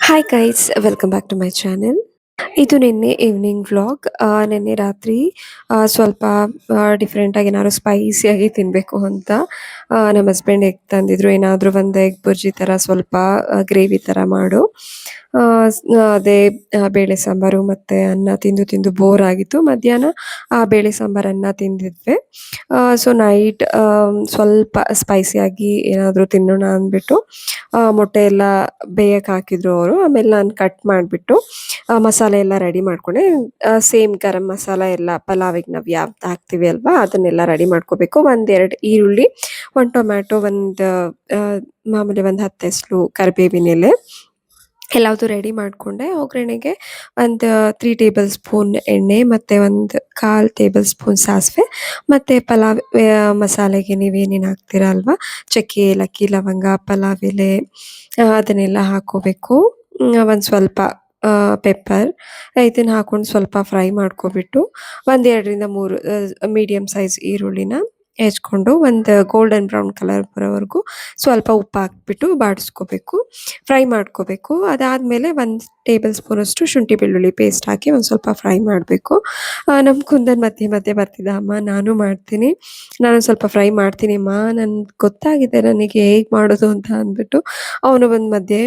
Hi guys, welcome back to my channel. ಇದು ನಿನ್ನೆ evening vlog. ನಿನ್ನೆ ರಾತ್ರಿ ಸ್ವಲ್ಪ ಡಿಫ್ರೆಂಟಾಗಿ ಏನಾದ್ರು ಸ್ಪೈಸಿಯಾಗಿ ತಿನ್ನಬೇಕು ಅಂತ ನಮ್ಮ ಹಸ್ಬೆಂಡ್ ಎಗ್ ತಂದಿದ್ರು. ಏನಾದರೂ ಒಂದು ಎಗ್ ಬುರ್ಜಿ ಥರ ಸ್ವಲ್ಪ ಗ್ರೇವಿ ಥರ ಮಾಡು. ಅದೇ ಬೇಳೆ ಸಾಂಬಾರು ಮತ್ತು ಅನ್ನ ತಿಂದು ತಿಂದು ಬೋರ್ ಆಗಿತ್ತು. ಮಧ್ಯಾಹ್ನ ಆ ಬೇಳೆ ಸಾಂಬಾರು ಅನ್ನ ತಿಂದಿದ್ವಿ. ಸೊ ನೈಟ್ ಸ್ವಲ್ಪ ಸ್ಪೈಸಿಯಾಗಿ ಏನಾದರೂ ತಿನ್ನೋಣ ಅಂದ್ಬಿಟ್ಟು ಮೊಟ್ಟೆ ಎಲ್ಲ ಬೇಯಕ್ಕೆ ಹಾಕಿದ್ರು ಅವರು. ಆಮೇಲೆ ನಾನು ಕಟ್ ಮಾಡಿಬಿಟ್ಟು ಮಸಾಲೆ ಎಲ್ಲ ರೆಡಿ ಮಾಡ್ಕೊಂಡೆ. ಸೇಮ್ ಗರಂ ಮಸಾಲ ಎಲ್ಲ ಪಲಾವಿಗೆ ನಾವು ಯಾವ್ದು ಹಾಕ್ತೀವಿ ಅಲ್ವಾ ಅದನ್ನೆಲ್ಲ ರೆಡಿ ಮಾಡ್ಕೋಬೇಕು. ಒಂದೆರಡು ಈರುಳ್ಳಿ, ಒಂದು ಟೊಮ್ಯಾಟೊ, ಒಂದು ಮಾಮೂಲಿ ಒಂದು 10 ಎಸ್ಲು ಕರಿಬೇವಿನ ಎಲೆ ಎಲ್ಲವುದು ರೆಡಿ ಮಾಡಿಕೊಂಡೆ. ಒಗ್ಗರಣೆಗೆ ಒಂದು 3 ಟೇಬಲ್ ಸ್ಪೂನ್ ಎಣ್ಣೆ ಮತ್ತು ಒಂದು 1/4 ಟೇಬಲ್ ಸ್ಪೂನ್ ಸಾಸಿವೆ ಮತ್ತು ಪಲಾವ್ ಮಸಾಲೆಗೆ ನೀವೇನೇನು ಹಾಕ್ತೀರಾ ಅಲ್ವಾ, ಚಕ್ಕೆ, ಏಲಕ್ಕಿ, ಲವಂಗ, ಪಲಾವ್ ಎಲೆ ಅದನ್ನೆಲ್ಲ ಹಾಕ್ಕೋಬೇಕು. ಒಂದು ಸ್ವಲ್ಪ ಪೆಪ್ಪರ್ ಇದನ್ನು ಹಾಕ್ಕೊಂಡು ಸ್ವಲ್ಪ ಫ್ರೈ ಮಾಡ್ಕೊಬಿಟ್ಟು ಒಂದು 2ರಿಂದ 3 ಮೀಡಿಯಮ್ ಸೈಜ್ ಈರುಳ್ಳಿನ ಹೆಚ್ಕೊಂಡು ಒಂದು ಗೋಲ್ಡನ್ ಬ್ರೌನ್ ಕಲರ್ ಬರೋವರೆಗೂ ಸ್ವಲ್ಪ ಉಪ್ಪು ಹಾಕ್ಬಿಟ್ಟು ಬಾಡಿಸ್ಕೋಬೇಕು, ಫ್ರೈ ಮಾಡ್ಕೋಬೇಕು. ಅದಾದಮೇಲೆ 1 ಟೇಬಲ್ ಸ್ಪೂನಷ್ಟು ಶುಂಠಿ ಬೆಳ್ಳುಳ್ಳಿ ಪೇಸ್ಟ್ ಹಾಕಿ ಒಂದು ಸ್ವಲ್ಪ ಫ್ರೈ ಮಾಡಬೇಕು. ನಮ್ಮ ಕುಂದನ್ ಮಧ್ಯೆ ಮಧ್ಯೆ ಬರ್ತಿದ್ದ, ಅಮ್ಮ ನಾನು ಮಾಡ್ತೀನಿ, ನಾನು ಸ್ವಲ್ಪ ಫ್ರೈ ಮಾಡ್ತೀನಿ ಅಮ್ಮ, ನನ್ಗೆ ಗೊತ್ತಾಗಿದೆ ನನಗೆ ಹೇಗೆ ಮಾಡೋದು ಅಂತ ಅಂದ್ಬಿಟ್ಟು ಅವನು ಒಂದು ಮಧ್ಯೆ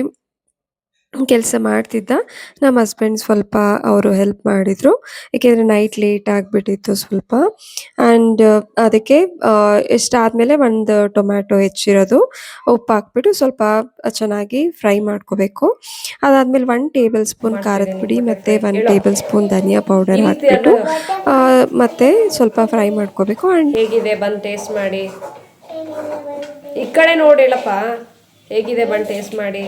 ಕೆಲಸ ಮಾಡ್ತಿದ್ದ. ನಮ್ಮ ಹಸ್ಬೆಂಡ್ ಸ್ವಲ್ಪ ಅವರು ಹೆಲ್ಪ್ ಮಾಡಿದರು, ಏಕೆಂದರೆ ನೈಟ್ ಲೇಟ್ ಆಗಿಬಿಟ್ಟಿತ್ತು ಸ್ವಲ್ಪ. ಆ್ಯಂಡ್ ಅದಕ್ಕೆ ಇಷ್ಟಾದಮೇಲೆ ಒಂದು ಟೊಮ್ಯಾಟೊ ಹೆಚ್ಚಿರೋದು ಉಪ್ಪು ಹಾಕ್ಬಿಟ್ಟು ಸ್ವಲ್ಪ ಚೆನ್ನಾಗಿ ಫ್ರೈ ಮಾಡ್ಕೋಬೇಕು. ಅದಾದಮೇಲೆ 1 ಟೇಬಲ್ ಸ್ಪೂನ್ ಖಾರದ ಪುಡಿ ಮತ್ತು 1 ಟೇಬಲ್ ಸ್ಪೂನ್ ಧನಿಯಾ ಪೌಡರ್ ಹಾಕ್ಬಿಟ್ಟು ಮತ್ತೆ ಸ್ವಲ್ಪ ಫ್ರೈ ಮಾಡ್ಕೋಬೇಕು. ಆ್ಯಂಡ್ ಹೇಗಿದೆ ಬಂದು ಟೇಸ್ಟ್ ಮಾಡಿ, ಈ ಕಡೆ ನೋಡಿ ಹೇಳಪ್ಪ, ಹೇಗಿದೆ ಬಂದು ಟೇಸ್ಟ್ ಮಾಡಿ.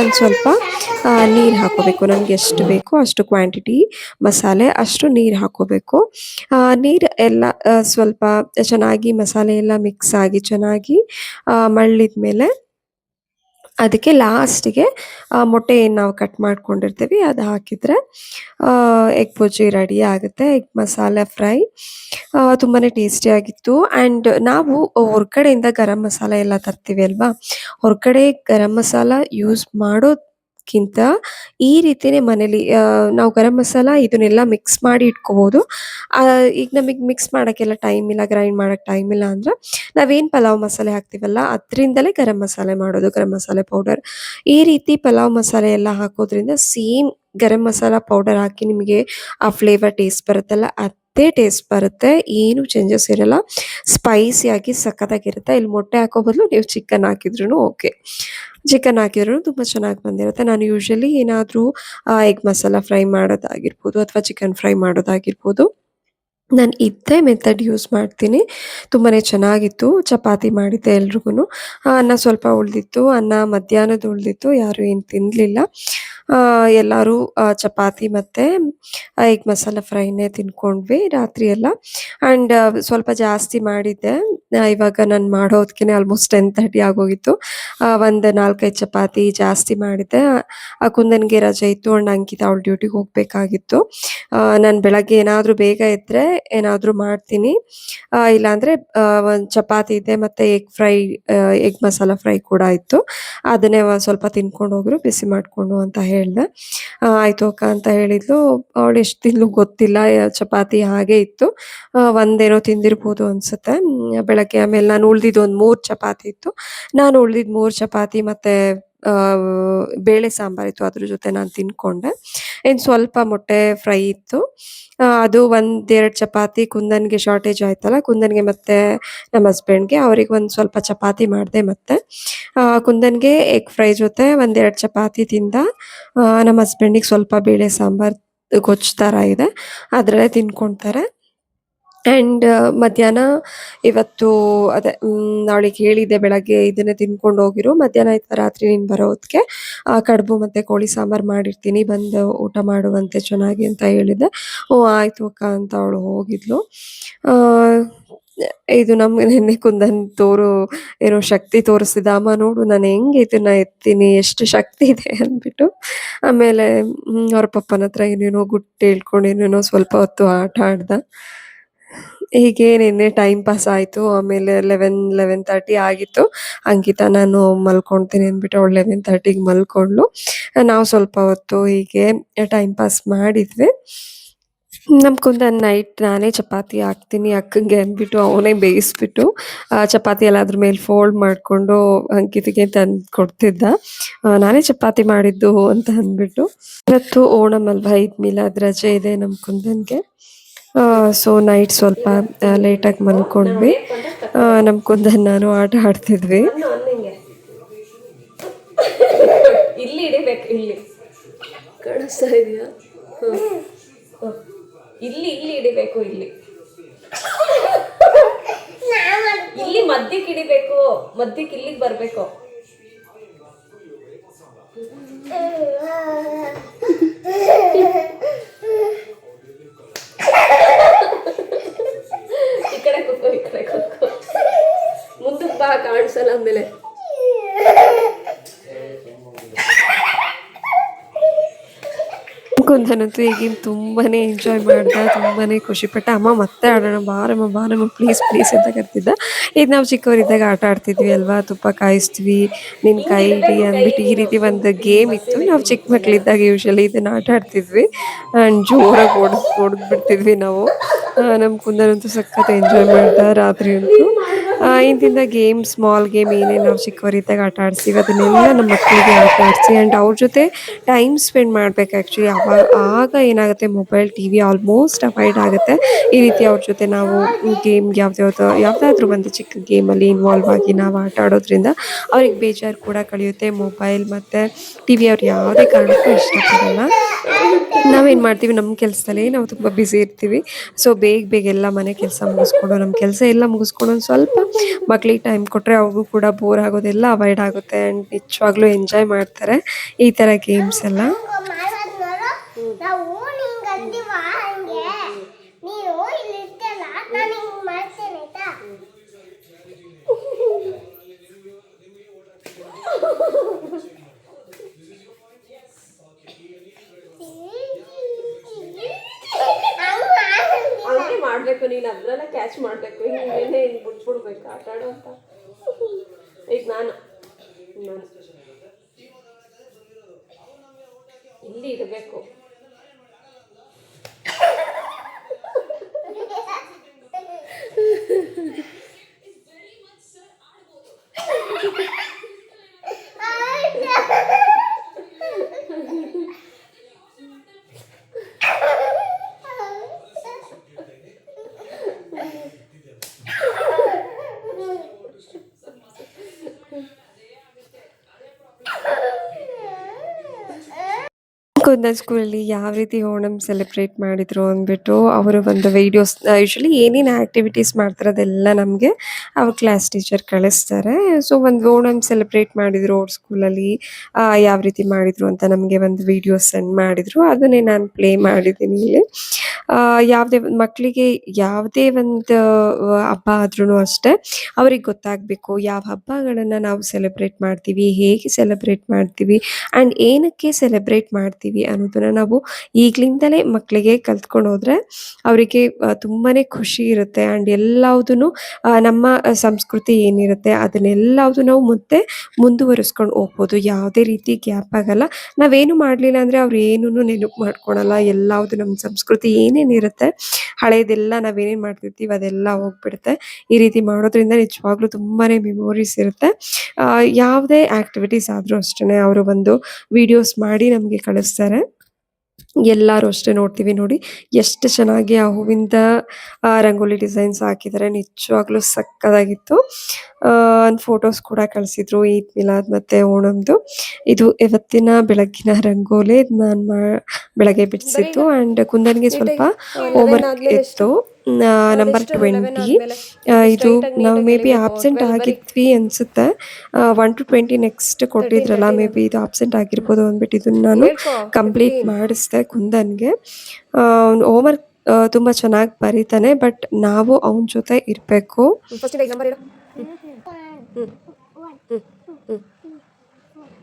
ಒಂದು ಸ್ವಲ್ಪ ನೀರು ಹಾಕೋಬೇಕು. ನನಗೆ ಎಷ್ಟು ಬೇಕೋ ಅಷ್ಟು ಕ್ವಾಂಟಿಟಿ ಮಸಾಲೆ ಅಷ್ಟು ನೀರು ಹಾಕೋಬೇಕು. ನೀರು ಎಲ್ಲ ಸ್ವಲ್ಪ ಚೆನ್ನಾಗಿ ಮಸಾಲೆ ಎಲ್ಲ ಮಿಕ್ಸ್ ಆಗಿ ಚೆನ್ನಾಗಿ ಮಳ್ಳಿದ ಮೇಲೆ ಅದಕ್ಕೆ ಲಾಸ್ಟಿಗೆ ಮೊಟ್ಟೆ ಏನು ನಾವು ಕಟ್ ಮಾಡ್ಕೊಂಡಿರ್ತೀವಿ ಅದು ಹಾಕಿದರೆ ಎಗ್ ಬುರ್ಜಿ ರೆಡಿ ಆಗುತ್ತೆ. ಎಗ್ ಮಸಾಲೆ ಫ್ರೈ ತುಂಬಾ ಟೇಸ್ಟಿಯಾಗಿತ್ತು. ಆ್ಯಂಡ್ ನಾವು ಹೊರಗಡೆಯಿಂದ ಗರಂ ಮಸಾಲ ಎಲ್ಲ ತರ್ತೀವಿ ಅಲ್ವಾ, ಹೊರಗಡೆ ಗರಂ ಮಸಾಲ ಯೂಸ್ ಮಾಡೋದಕ್ಕಿಂತ ಈ ರೀತಿಯೇ ಮನೇಲಿ ನಾವು ಗರಂ ಮಸಾಲ ಇದನ್ನೆಲ್ಲ ಮಿಕ್ಸ್ ಮಾಡಿ ಇಟ್ಕೋಬೋದು. ಈಗ ನಮಗೆ ಮಿಕ್ಸ್ ಮಾಡೋಕ್ಕೆಲ್ಲ ಟೈಮ್ ಇಲ್ಲ, ಗ್ರೈಂಡ್ ಮಾಡೋಕ್ಕೆ ಟೈಮ್ ಇಲ್ಲ ಅಂದರೆ ನಾವೇನು ಪಲಾವ್ ಮಸಾಲೆ ಹಾಕ್ತೀವಲ್ಲ ಅದರಿಂದಲೇ ಗರಂ ಮಸಾಲೆ ಮಾಡೋದು, ಗರಂ ಮಸಾಲೆ ಪೌಡರ್. ಈ ರೀತಿ ಪಲಾವ್ ಮಸಾಲೆ ಎಲ್ಲ ಹಾಕೋದ್ರಿಂದ ಸೇಮ್ ಗರಂ ಮಸಾಲ ಪೌಡರ್ ಹಾಕಿ ನಿಮಗೆ ಆ ಫ್ಲೇವರ್ ಟೇಸ್ಟ್ ಬರುತ್ತಲ್ಲ ಅದೇ ಟೇಸ್ಟ್ ಬರುತ್ತೆ, ಏನು ಚೇಂಜಸ್ ಇರಲ್ಲ. ಸ್ಪೈಸಿಯಾಗಿ ಸಖತ್ತಾಗಿರುತ್ತೆ. ಇಲ್ಲಿ ಮೊಟ್ಟೆ ಹಾಕೋ ಬದಲು ನೀವು ಚಿಕನ್ ಹಾಕಿದ್ರೂ ಓಕೆ, ಚಿಕನ್ ಹಾಕಿದ್ರೂ ತುಂಬ ಚೆನ್ನಾಗಿ ಬಂದಿರುತ್ತೆ. ನಾನು ಯೂಶ್ವಲಿ ಏನಾದರೂ ಎಗ್ ಮಸಾಲ ಫ್ರೈ ಮಾಡೋದಾಗಿರ್ಬೋದು ಅಥವಾ ಚಿಕನ್ ಫ್ರೈ ಮಾಡೋದಾಗಿರ್ಬೋದು, ನಾನು ಇದೇ ಮೆಥಡ್ ಯೂಸ್ ಮಾಡ್ತೀನಿ. ತುಂಬಾ ಚೆನ್ನಾಗಿತ್ತು. ಚಪಾತಿ ಮಾಡಿದ್ದೆ ಎಲ್ರಿಗೂ. ಅನ್ನ ಸ್ವಲ್ಪ ಉಳಿದಿತ್ತು, ಅನ್ನ ಮಧ್ಯಾಹ್ನದ ಉಳಿದಿತ್ತು, ಯಾರೂ ಏನು ತಿನ್ನಲಿಲ್ಲ. ಎಲ್ಲರೂ ಚಪಾತಿ ಮತ್ತು ಎಗ್ ಮಸಾಲ ಫ್ರೈನೇ ತಿನ್ಕೊಂಡ್ವಿ ರಾತ್ರಿ ಎಲ್ಲ. ಆ್ಯಂಡ್ ಸ್ವಲ್ಪ ಜಾಸ್ತಿ ಮಾಡಿದ್ದೆ. ಇವಾಗ ನಾನು ಮಾಡೋದಕ್ಕೆ ಆಲ್ಮೋಸ್ಟ್ 10:30 ಆಗೋಗಿತ್ತು. ಒಂದು 4-5 ಚಪಾತಿ ಜಾಸ್ತಿ ಮಾಡಿದ್ದೆ. ಕುಂದನ್ಗೆ ರಜೆ ಇತ್ತು, ಆ್ಯಂಡ್ ಅಂಕಿತ ಅವಳು ಡ್ಯೂಟಿಗೆ ಹೋಗಬೇಕಾಗಿತ್ತು. ನಾನು ಬೆಳಗ್ಗೆ ಏನಾದರೂ ಬೇಗ ಎದ್ದರೆ ಏನಾದರೂ ಮಾಡ್ತೀನಿ, ಇಲ್ಲಾಂದರೆ ಒಂದು ಚಪಾತಿ ಇದೆ ಮತ್ತು ಎಗ್ ಮಸಾಲ ಫ್ರೈ ಕೂಡ ಇತ್ತು. ಅದನ್ನೇ ಸ್ವಲ್ಪ ತಿನ್ಕೊಂಡು ಹೋದ್ರು, ಬಿಸಿ ಮಾಡಿಕೊಂಡು ಅಂತ ಹೇಳಿದೆ. ಆಯಿತು ಅಕ್ಕ ಅಂತ ಹೇಳಿದ್ಲು. ಅವಳು ಎಷ್ಟು ತಿಂದ್ಲು ಗೊತ್ತಿಲ್ಲ, ಚಪಾತಿ ಹಾಗೆ ಇತ್ತು. ಒಂದೇನೋ ತಿಂದಿರ್ಬೋದು ಅನಿಸುತ್ತೆ ಬೆಳಗ್ಗೆ. ಆಮೇಲೆ ನಾನು ಉಳಿದಿದ್ದು ಒಂದು 3 ಚಪಾತಿ ಇತ್ತು. ನಾನು ಉಳಿದಿದ್ದು 3 ಚಪಾತಿ ಮತ್ತು ಬೇಳೆ ಸಾಂಬಾರಿತ್ತು, ಅದ್ರ ಜೊತೆ ನಾನು ತಿನ್ಕೊಂಡೆ. ಇನ್ನು ಸ್ವಲ್ಪ ಮೊಟ್ಟೆ ಫ್ರೈ ಇತ್ತು. ಅದು 1-2 ಚಪಾತಿ ಕುಂದನ್ಗೆ ಶಾರ್ಟೇಜ್ ಆಯ್ತಲ್ಲ, ಕುಂದನ್ಗೆ ಮತ್ತು ನಮ್ಮ ಹಸ್ಬೆಂಡ್ಗೆ ಅವ್ರಿಗೆ ಒಂದು ಸ್ವಲ್ಪ ಚಪಾತಿ ಮಾಡಿದೆ. ಮತ್ತು ಕುಂದನ್ಗೆ ಎಗ್ ಫ್ರೈ ಜೊತೆ 1-2 ಚಪಾತಿ ತಿಂದ. ನಮ್ಮ ಹಸ್ಬೆಂಡಿಗೆ ಸ್ವಲ್ಪ ಬೇಳೆ ಸಾಂಬಾರು ಗೊಜ್ಜು ಥರ ಇದೆ, ಅದರಲ್ಲೇ ತಿನ್ಕೊತಾರೆ. ಆ್ಯಂಡ್ ಮಧ್ಯಾಹ್ನ ಇವತ್ತು ಅದೇ ಅವಳಿಗೆ ಹೇಳಿದ್ದೆ ಬೆಳಗ್ಗೆ ಇದನ್ನೇ ತಿನ್ಕೊಂಡು ಹೋಗಿರು, ಮಧ್ಯಾಹ್ನ ರಾತ್ರಿ ನೀನು ಬರೋ ಹೊತ್ತಿಗೆ ಕಡುಬು ಮತ್ತು ಕೋಳಿ ಸಾಂಬಾರು ಮಾಡಿರ್ತೀನಿ, ಬಂದು ಊಟ ಮಾಡುವಂತೆ ಚೆನ್ನಾಗಿ ಅಂತ ಹೇಳಿದ್ದೆ. ಹ್ಞೂ ಆಯಿತು ಅಕ್ಕ ಅಂತ ಅವಳು ಹೋಗಿದ್ಲು. ಇದು ನಮ್ಮ ನಿನ್ನೆ ಕುಂದನ್ ಏನೋ ಶಕ್ತಿ ತೋರಿಸ್ತಿದ್ದ, ಅಮ್ಮ ನೋಡು ನಾನು ಹೆಂಗೆ ಇದನ್ನು ಎತ್ತೀನಿ, ಎಷ್ಟು ಶಕ್ತಿ ಇದೆ ಅಂದ್ಬಿಟ್ಟು. ಆಮೇಲೆ ಅವ್ರ ಪಪ್ಪನ ಹತ್ರ ಏನೇನೋ ಗುಟ್ಟು ಹೇಳ್ಕೊಂಡು ಏನೇನೋ ಸ್ವಲ್ಪ ಹೊತ್ತು ಆಟ ಆಡ್ದ. ಹೀಗೆ ನಿನ್ನೆ ಟೈಮ್ ಪಾಸ್ ಆಯಿತು. ಆಮೇಲೆ 11:30 ಆಗಿತ್ತು. ಅಂಕಿತ ನಾನು ಮಲ್ಕೊಳ್ತೀನಿ ಅಂದ್ಬಿಟ್ಟು ಅವಳು 11:30ಗೆ ಮಲ್ಕೊಂಡ್ಳು. ನಾವು ಸ್ವಲ್ಪ ಹೊತ್ತು ಹೀಗೆ ಟೈಮ್ ಪಾಸ್ ಮಾಡಿದ್ವಿ. ನಮ್ಮ ಕುಂದನ್ ನೈಟ್ ನಾನೇ ಚಪಾತಿ ಹಾಕ್ತೀನಿ ಅಕ್ಕಂಗೆ ಅಂದ್ಬಿಟ್ಟು ಅವನೇ ಬೇಯಿಸ್ಬಿಟ್ಟು ಚಪಾತಿ ಎಲ್ಲ ಅದ್ರ ಮೇಲೆ ಫೋಲ್ಡ್ ಮಾಡಿಕೊಂಡು ಅಂಕಿತಿಗೆ ತಂದು ಕೊಡ್ತಿದ್ದ. ನಾನೇ ಚಪಾತಿ ಮಾಡಿದ್ದು ಅಂತ ಅಂದ್ಬಿಟ್ಟು. ಇವತ್ತು ಓಣಂ ಅಲ್ವಾ, ಈದ್ ಮಿಲಾದ್ ರಜೆ ಇದೆ ನಮ್ಮ ಕುಂದನ್ಗೆ. ಸೊ ನೈಟ್ ಸ್ವಲ್ಪ ಲೇಟಾಗಿ ಮಲ್ಕೊಂಡ್ವಿ. ನಮ್ಮ ಕುಂದನ್ ನಾನು ಆಟ ಆಡ್ತಿದ್ವಿ. ಇಲ್ಲಿ ಹಿಡಿಬೇಕು, ಇಲ್ಲಿ ಕಾಣಿಸ್ತಾ ಇದೆಯಾ? ಇಲ್ಲಿ ಇಲ್ಲಿ ಹಿಡಿಬೇಕು, ಇಲ್ಲಿ ಇಲ್ಲಿ ಮಧ್ಯಕ್ಕೆ ಹಿಡಿಬೇಕು, ಮಧ್ಯಕ್ಕೆ ಇಲ್ಲಿಗೆ ಬರಬೇಕು. ಈ ಕಡೆ ಕೂತ್ಕೋ, ಈ ಕಡೆ ಕೂತ್ಕೋ, ಮುಂದಕ್ಕೆ ಬಾ, ಕಾಣಿಸಲ್ಲ ಆಮೇಲೆ. ಕುಂದನಂತೂ ಈಗ ತುಂಬಾನೇ ಎಂಜಾಯ್ ಮಾಡ್ದ, ತುಂಬಾನೇ ಖುಷಿಪಟ್ಟ. ಅಮ್ಮ ಮತ್ತೆ ಆಡೋಣ, ಬಾರಮ್ಮ ಪ್ಲೀಸ್ ಪ್ಲೀಸ್ ಅಂತ ಕರ್ತಿದ್ದ. ಇದು ನಾವು ಚಿಕ್ಕವರಿದ್ದಾಗ ಆಟ ಆಡ್ತಿದ್ವಿ ಅಲ್ವಾ, ತುಪ್ಪ ಕಾಯಿಸ್ತೀವಿ, ನಿನ್ನ ಕೈ ಹಿಡಿ ಅಂದ್ಬಿಟ್ಟು ಈ ರೀತಿ ಒಂದು ಗೇಮ್ ಇತ್ತು. ನಾವು ಚಿಕ್ಕ ಮಕ್ಕಳಿದ್ದಾಗ ಯೂಶಲಿ ಇದನ್ನ ಆಟ ಆಡ್ತಿದ್ವಿ ಆ್ಯಂಡ್ ಜೋರಾಗಿ ಹೊಡೆದ್ಬಿಡ್ತಿದ್ವಿ ನಾವು. ನಮ್ಮ ಕುಂದನಂತೂ ಸಖತ್ ಎಂಜಾಯ್ ಮಾಡ್ದ ರಾತ್ರಿ ಅಂತೂ. ಇಂತಿಂಥ ಗೇಮ್, ಸ್ಮಾಲ್ ಗೇಮ್ ಏನೇನು ನಾವು ಚಿಕ್ಕವರಿದ್ದಾಗ ಆಟ ಆಡ್ತೀವಿ ಅದನ್ನೆಲ್ಲ ನಮ್ಮ ಮಕ್ಕಳಿಗೆ ಆಟ ಆಡಿಸಿ ಆ್ಯಂಡ್ ಅವ್ರ ಜೊತೆ ಟೈಮ್ ಸ್ಪೆಂಡ್ ಮಾಡ್ಬೇಕು. ಆ್ಯಕ್ಚುಲಿ ಆಗ ಏನಾಗುತ್ತೆ, mobile T V almost avoid ಆಗುತ್ತೆ. ಈ ರೀತಿ ಅವ್ರ ಜೊತೆ ನಾವು ಗೇಮ್ಗೆ ಯಾವುದಾದ್ರೂ ಒಂದು ಚಿಕ್ಕ ಗೇಮಲ್ಲಿ ಇನ್ವಾಲ್ವ್ ಆಗಿ ನಾವು ಆಟ ಆಡೋದ್ರಿಂದ ಅವ್ರಿಗೆ ಬೇಜಾರು ಕೂಡ ಕಳೆಯುತ್ತೆ. ಮೊಬೈಲ್ ಮತ್ತು ಟಿ ವಿ ಅವ್ರು ಯಾವುದೇ ಕಾರಣಕ್ಕೂ ಇಷ್ಟಪಡಲ್ಲ. ನಾವೇನು ಮಾಡ್ತೀವಿ, ನಮ್ಮ ಕೆಲಸದಲ್ಲೇ ನಾವು ತುಂಬ ಬ್ಯುಸಿ ಇರ್ತೀವಿ. ಸೊ ಬೇಗ ಎಲ್ಲ ಮನೆ ಕೆಲಸ ಮುಗಿಸ್ಕೊಂಡು, ನಮ್ಮ ಕೆಲಸ ಎಲ್ಲ ಮುಗಿಸ್ಕೊಂಡು ಒಂದು ಸ್ವಲ್ಪ ಮಕ್ಳಿಗೆ ಟೈಮ್ ಕೊಟ್ಟರೆ ಅವ್ರಿಗೂ ಕೂಡ ಬೋರ್ ಆಗೋದೆಲ್ಲ ಅವಾಯ್ಡ್ ಆಗುತ್ತೆ ಆ್ಯಂಡ್ ನಿಜವಾಗ್ಲೂ ಎಂಜಾಯ್ ಮಾಡ್ತಾರೆ ಈ ಥರ ಗೇಮ್ಸ್ ಎಲ್ಲ. ಹಂಗೆ ಮಾಡಬೇಕು, ನೀನು ಅದನ್ನೆಲ್ಲ ಕ್ಯಾಚ್ ಮಾಡಬೇಕು, ಹಿಂಗೆ ಬಿಟ್ಬಿಡ್ಬೇಕು ಆಟ ಆಡೋ ಅಂತ. ಈಗ ನಾನು ಇಲ್ಲಿ ಇಡಬೇಕು. ಕುಂದನ್ ಸ್ಕೂಲಲ್ಲಿ ಯಾವ ರೀತಿ ಓಣಂ ಸೆಲೆಬ್ರೇಟ್ ಮಾಡಿದ್ರು ಅಂದ್ಬಿಟ್ಟು ಅವರು ಒಂದು ವೀಡಿಯೋಸ್, ಯೂಶ್ವಲಿ ಏನೇನು ಆ್ಯಕ್ಟಿವಿಟೀಸ್ ಮಾಡ್ತಾರೆ ಅದೆಲ್ಲ ನಮಗೆ ಅವ್ರ ಕ್ಲಾಸ್ ಟೀಚರ್ ಕಳಿಸ್ತಾರೆ. ಸೊ ಒಂದು ಓಣಂ ಸೆಲೆಬ್ರೇಟ್ ಮಾಡಿದ್ರು ಅವ್ರ ಸ್ಕೂಲಲ್ಲಿ, ಯಾವ ರೀತಿ ಮಾಡಿದ್ರು ಅಂತ ನಮಗೆ ಒಂದು ವೀಡಿಯೋಸ್ ಸೆಂಡ್ ಮಾಡಿದ್ರು. ಅದನ್ನೇ ನಾನು ಪ್ಲೇ ಮಾಡಿದ್ದೀನಿ ಇಲ್ಲಿ. ಯಾವುದೇ ಮಕ್ಕಳಿಗೆ ಯಾವುದೇ ಒಂದು ಹಬ್ಬ ಆದ್ರೂ ಅಷ್ಟೇ ಅವ್ರಿಗೆ ಗೊತ್ತಾಗಬೇಕು ಯಾವ ಹಬ್ಬಗಳನ್ನು ನಾವು ಸೆಲೆಬ್ರೇಟ್ ಮಾಡ್ತೀವಿ, ಹೇಗೆ ಸೆಲೆಬ್ರೇಟ್ ಮಾಡ್ತೀವಿ ಆ್ಯಂಡ್ ಏನಕ್ಕೆ ಸೆಲೆಬ್ರೇಟ್ ಮಾಡ್ತೀವಿ ಅನ್ನೋದನ್ನ ನಾವು ಈಗಲಿಂದಲೇ ಮಕ್ಕಳಿಗೆ ಕಲ್ತ್ಕೊಂಡು ಹೋದ್ರೆ ಅವರಿಗೆ ತುಂಬಾ ಖುಷಿ ಇರುತ್ತೆ. ಆ್ಯಂಡ್ ಎಲ್ಲದೂ ನಮ್ಮ ಸಂಸ್ಕೃತಿ ಏನಿರುತ್ತೆ ಅದನ್ನೆಲ್ಲದು ನಾವು ಮತ್ತೆ ಮುಂದುವರಿಸ್ಕೊಂಡು ಹೋಗ್ಬೋದು. ಯಾವುದೇ ರೀತಿ ಗ್ಯಾಪ್ ಆಗಲ್ಲ. ನಾವೇನು ಮಾಡಲಿಲ್ಲ ಅಂದರೆ ಅವ್ರು ಏನೂ ನೆನಪು ಮಾಡ್ಕೊಳಲ್ಲ. ಎಲ್ಲದು ನಮ್ಮ ಸಂಸ್ಕೃತಿ ಏನೇನಿರುತ್ತೆ ಹಳೇದೆಲ್ಲ ನಾವೇನೇನು ಮಾಡ್ತಿರ್ತೀವಿ ಅದೆಲ್ಲ ಹೋಗ್ಬಿಡುತ್ತೆ. ಈ ರೀತಿ ಮಾಡೋದ್ರಿಂದ ನಿಜವಾಗ್ಲೂ ತುಂಬಾ ಮೆಮೊರೀಸ್ ಇರುತ್ತೆ. ಯಾವುದೇ ಆ್ಯಕ್ಟಿವಿಟೀಸ್ ಆದರೂ ಅಷ್ಟೇ ಅವರು ಒಂದು ವಿಡಿಯೋಸ್ ಮಾಡಿ ನಮಗೆ ಕಳಿಸ್ತಾರೆ. ಎಲ್ಲರೂ ಅಷ್ಟೇ ನೋಡ್ತೀವಿ. ನೋಡಿ ಎಷ್ಟು ಚೆನ್ನಾಗಿ ಆ ಹೂವಿಂದ ರಂಗೋಲಿ ಡಿಸೈನ್ಸ್ ಹಾಕಿದ್ದಾರೆ, ನಿಜವಾಗ್ಲೂ ಸಕ್ಕತ್ತಾಗಿತ್ತು. ಫೋಟೋಸ್ ಕೂಡ ಕಳಿಸಿದ್ರು ಈದ್ ಮಿಲಾದ್ ಮತ್ತು ಓಣಂದು. ಇದು ಇವತ್ತಿನ ಬೆಳಗ್ಗಿನ ರಂಗೋಲಿ ನಾನು ಬೆಳಗ್ಗೆ ಬಿಡಿಸಿದ್ದು. ಆ್ಯಂಡ್ ಕುಂದನ್ಗೆ ಸ್ವಲ್ಪ ಹೋಮ್ವರ್ಕ್ ಇತ್ತು, ನಂಬರ್ 20. ಇದು ನಾವು ಮೇ ಬಿ ಆಬ್ಸೆಂಟ್ ಆಗಿದ್ವಿ ಅನಿಸುತ್ತೆ. 1 to 20 ನೆಕ್ಸ್ಟ್ ಕೊಟ್ಟಿದ್ರಲ್ಲ, ಮೇ ಬಿ ಇದು ಆಬ್ಸೆಂಟ್ ಆಗಿರ್ಬೋದು ಅಂದ್ಬಿಟ್ಟು ಇದನ್ನು ನಾನು ಕಂಪ್ಲೀಟ್ ಮಾಡಿಸ್ದೆ ಕುಂದನ್ಗೆ. ಹೋಮ್ವರ್ಕ್ ತುಂಬ ಚೆನ್ನಾಗಿ ಬರೀತಾನೆ, ಬಟ್ ನಾವು ಅವನ ಜೊತೆ ಇರಬೇಕು.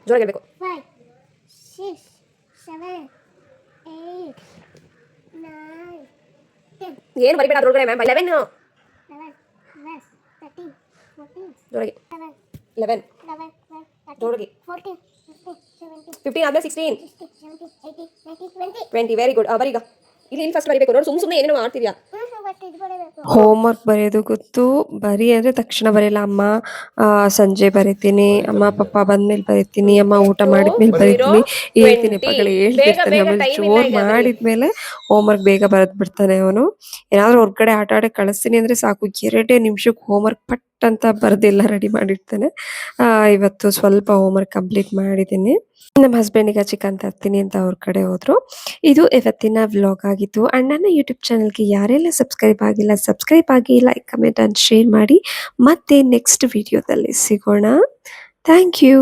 ಜೋರಾಗಿರ್ಬೇಕು. 5, 6, 7, 8, 9, ಏನು ಬರಿಬೇಡ ಅದ್ರೊಳಗಡೆ ಮ್ಯಾಮ್ 11 ಜೋರಾಗಿ 11 ಜೋರಾಗಿ 15 ಆದ್ಮೇಲೆ 16 20 ವೆರಿ ಗುಡ್ ಬರೀಗ ಇಲ್ಲಿ ಫಸ್ಟ್ ಬರಿಬೇಕು ನೋಡಿ ಸುಮ್ಮನೆ ಏನೇನೋ ಮಾಡ್ತಿದ್ಯಾ ಹೋಮ್‌ವರ್ಕ್ ಬರೆಯೋದು ಗೊತ್ತು. ಬರಿ ಅಂದ್ರೆ ತಕ್ಷಣ ಬರೆಯಲ್ಲ. ಅಮ್ಮ ಸಂಜೆ ಬರಿತೀನಿ, ಅಮ್ಮ ಪಪ್ಪ ಬಂದ್ಮೇಲೆ ಬರಿತೀನಿ, ಅಮ್ಮ ಊಟ ಮಾಡಿದ್ಮೇಲೆ ಬರಿತೀನಿ. ಈ ರೀತಿ 20 ನೆಪಗಳು ಬೇಗ ಹೇಳ್ತಿರ್ತಾನೆ. ಬೇಗ ಆಮೇಲೆ ಟೈಮ್ ಇಲ್ಲ ಜೋರ್ ಈಗ ಅದ್ರಲ್ಲಿ ಮಾಡಿದ್ಮೇಲೆ ಹೋಮ್‌ವರ್ಕ್ ಬೇಗ ಬರೆದ್ ಬಿಡ್ತಾನೆ ಅವನು. ಏನಾದ್ರೂ ಹೊರಗಡೆ ಆಟ ಆಡಕ್ಕೆ ಕಳಿಸ್ತೀನಿ ಅಂದ್ರೆ ಸಾಕು 2 ನಿಮಿಷಕ್ಕೆ ಹೋಮ್‌ವರ್ಕ್ ಪಟ್ ಅಂತ ಬರ್ದೆಲ್ಲ ರೆಡಿ ಮಾಡಿರ್ತಾನೆ. ಇವತ್ತು ಸ್ವಲ್ಪ ಹೋಮ್‌ವರ್ಕ್ ಕಂಪ್ಲೀಟ್ ಮಾಡಿದ್ದೀನಿ. ನಮ್ಮ ಹಸ್ಬೆಂಡಿಗೆ ಚಿಕನ್ ತರ್ತೀನಿ ಅಂತ ಅವ್ರ ಕಡೆ ಹೋದ್ರು. ಇದು ಇವತ್ತಿನ ವ್ಲಾಗ್ ಆಗಿತ್ತು. ಅಂಡ್ ನನ್ನ ಯೂಟ್ಯೂಬ್ ಚಾನಲ್‌ಗೆ ಯಾರೆಲ್ಲ ಸಬ್ಸ್ಕ್ರೈಬ್ ಆಗಿಲ್ಲ ಸಬ್ಸ್ಕ್ರೈಬ್ ಆಗಿ, ಲೈಕ್, ಕಮೆಂಟ್ ಅಂಡ್ ಶೇರ್ ಮಾಡಿ. ಮತ್ತೆ ನೆಕ್ಸ್ಟ್ ವಿಡಿಯೋದಲ್ಲಿ ಸಿಗೋಣ. Thank you.